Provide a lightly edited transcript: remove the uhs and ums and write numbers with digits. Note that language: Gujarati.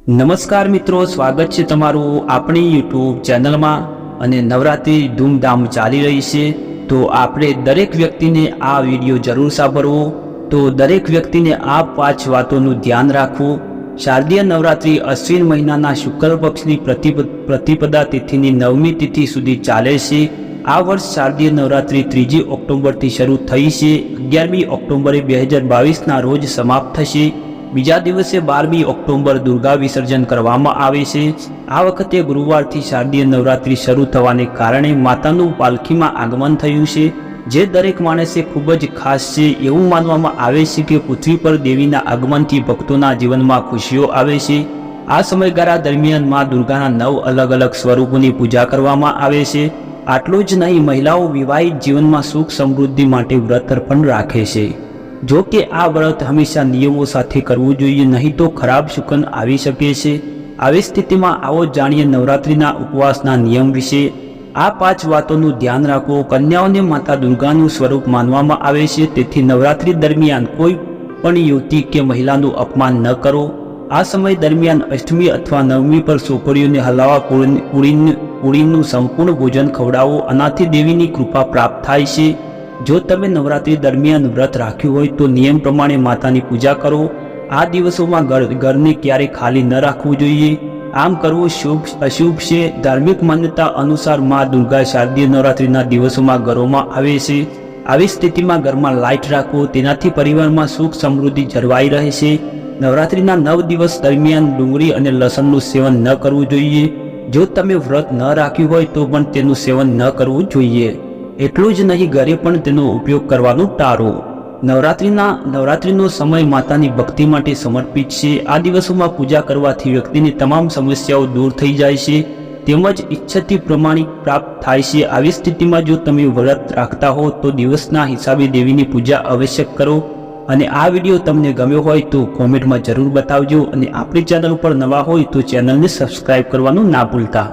નમસ્કાર મિત્રો, સ્વાગત છે તમારું આપણી યુટ્યુબ ચેનલમાં। અને નવરાત્રી ધૂમધામ ચાલી રહી છે, તો આપણે દરેક વ્યક્તિને આ વિડીયો જરૂર સાંભળવો। તો દરેક વ્યક્તિને આ 5 વાતોનું ધ્યાન રાખવું। શારદીય નવરાત્રી અશ્વિન મહિનાના શુક્લ પક્ષની પ્રતિપદા તિથિની 9મી તિથિ સુધી ચાલે છે। આ વર્ષ શારદીય નવરાત્રી 3 ઓક્ટોબરથી શરૂ થઈ છે। 11મી ઓક્ટોબરે 2022ના રોજ સમાપ્ત થશે। બીજા દિવસે 12મી ઓક્ટોબર દુર્ગા વિસર્જન કરવામાં આવે છે। આ વખતે ગુરુવારથી શારદીય નવરાત્રી શરૂ થવાને કારણે માતાનું પાલખીમાં આગમન થયું છે, જે દરેક માણસે ખૂબ જ ખાસ છે। એવું માનવામાં આવે છે કે પૃથ્વી પર દેવીના આગમનથી ભક્તોના જીવનમાં ખુશીઓ આવે છે। આ સમયગાળા દરમિયાન મા દુર્ગાના 9 અલગ અલગ સ્વરૂપોની પૂજા કરવામાં આવે છે। આટલું જ નહીં, મહિલાઓ વિવાહિત જીવનમાં સુખ સમૃદ્ધિ માટે વ્રત પણ રાખે છે। જો કે આ વ્રત હંમેશા નિયમો સાથે કરવું જોઈએ, નહીં તો ખરાબ શુકન આવી શકે છે। આવી સ્થિતિમાં આવો જાણીએ નવરાત્રિના ઉપવાસના નિયમ વિશે। આ 5 વાતોનું ધ્યાન રાખો। કન્યાઓને માતા દુર્ગાનું સ્વરૂપ માનવામાં આવે છે, તેથી નવરાત્રિ દરમિયાન કોઈ પણ યુવતી કે મહિલાનું અપમાન ન કરો। આ સમય દરમિયાન અષ્ટમી અથવા નવમી પર છોકરીઓને હલાવા પૂરીનું સંપૂર્ણ ભોજન ખવડાવો। આનાથી દેવીની કૃપા પ્રાપ્ત થાય છે। જો તમે નવરાત્રી દરમિયાન વ્રત રાખ્યું હોય તો નિયમ પ્રમાણે માતાની પૂજા કરો। આ દિવસોમાં ઘરને ક્યારેય ખાલી ન રાખવું જોઈએ। આમ કરવું શુભ અશુભ છે। ધાર્મિક માન્યતા અનુસાર મા દુર્ગા શારદીય નવરાત્રિના દિવસોમાં ઘરોમાં આવે છે। આવી સ્થિતિમાં ઘરમાં લાઇટ રાખવો, તેનાથી પરિવારમાં સુખ સમૃદ્ધિ જળવાઈ રહે છે। નવરાત્રિના 9 દિવસ દરમિયાન ડુંગળી અને લસણનું સેવન ન કરવું જોઈએ। જો તમે વ્રત ન રાખ્યું હોય તો પણ તેનું સેવન ન કરવું જોઈએ। એટલું જ નહીં, ઘરે પણ તેનો ઉપયોગ કરવાનું ટાળો। નવરાત્રિનો સમય માતાની ભક્તિ માટે સમર્પિત છે। આ દિવસોમાં પૂજા કરવાથી વ્યક્તિની તમામ સમસ્યાઓ દૂર થઈ જાય છે, તેમજ ઈચ્છાથી પ્રમાણિક પ્રાપ્ત થાય છે। આવી સ્થિતિમાં જો તમે વ્રત રાખતા હો તો દિવસના હિસાબે દેવીની પૂજા અવશ્ય કરો। અને આ વિડીયો તમને ગમ્યો હોય તો કોમેન્ટમાં જરૂર બતાવજો, અને આપણી ચેનલ પર નવા હોય તો ચેનલને સબસ્ક્રાઈબ કરવાનું ના ભૂલતા।